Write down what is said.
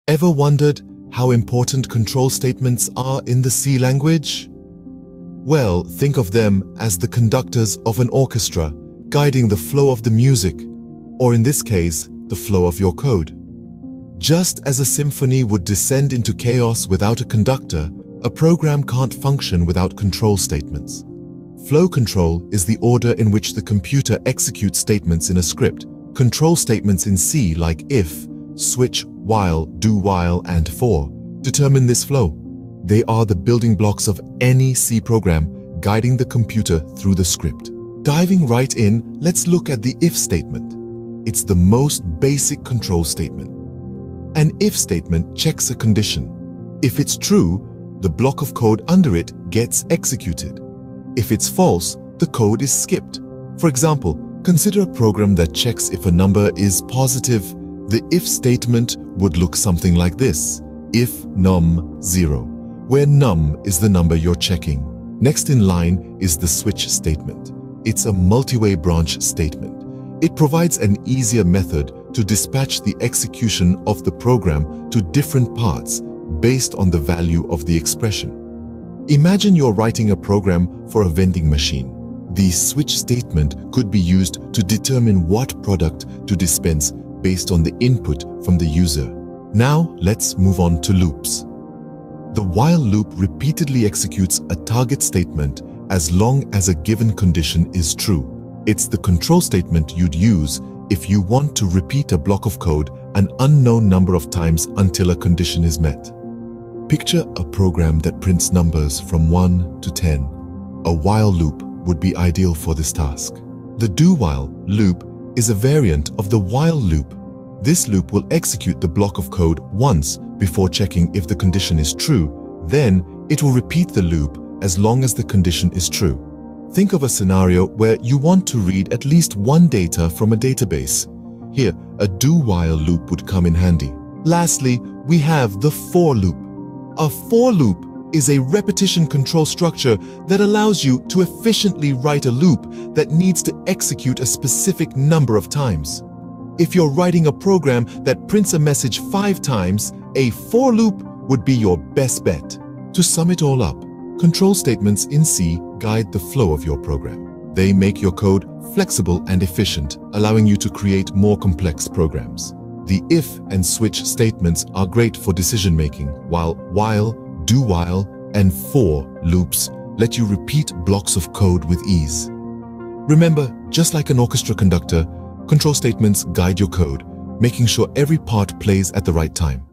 Ever wondered how important control statements are in the C language? Well, think of them as the conductors of an orchestra, guiding the flow of the music, or in this case, the flow of your code. Just as a symphony would descend into chaos without a conductor, a program can't function without control statements. Flow control is the order in which the computer executes statements in a script. Control statements in C, like if, switch, while, do while, and for, determine this flow. They are the building blocks of any C program, guiding the computer through the script. Diving right in, let's look at the if statement. It's the most basic control statement. An if statement checks a condition. If it's true, the block of code under it gets executed. If it's false, the code is skipped. For example, consider a program that checks if a number is positive. The if statement would look something like this: if num 0, where num is the number you're checking. Next in line is the switch statement. It's a multi-way branch statement. It provides an easier method to dispatch the execution of the program to different parts based on the value of the expression. Imagine you're writing a program for a vending machine. The switch statement could be used to determine what product to dispense based on the input from the user. Now let's move on to loops. The while loop repeatedly executes a target statement as long as a given condition is true. It's the control statement you'd use if you want to repeat a block of code an unknown number of times until a condition is met. Picture a program that prints numbers from 1 to 10. A while loop would be ideal for this task. The do-while loop is a variant of the while loop. This loop will execute the block of code once before checking if the condition is true. Then it will repeat the loop as long as the condition is true. Think of a scenario where you want to read at least one data from a database. Here, a do-while loop would come in handy. Lastly, we have the for loop. A for loop is a repetition control structure that allows you to efficiently write a loop that needs to execute a specific number of times. If you're writing a program that prints a message 5 times, a for loop would be your best bet. To sum it all up, control statements in C guide the flow of your program. They make your code flexible and efficient, allowing you to create more complex programs. The if and switch statements are great for decision-making, while do while, and for loops let you repeat blocks of code with ease. Remember, just like an orchestra conductor, control statements guide your code, making sure every part plays at the right time.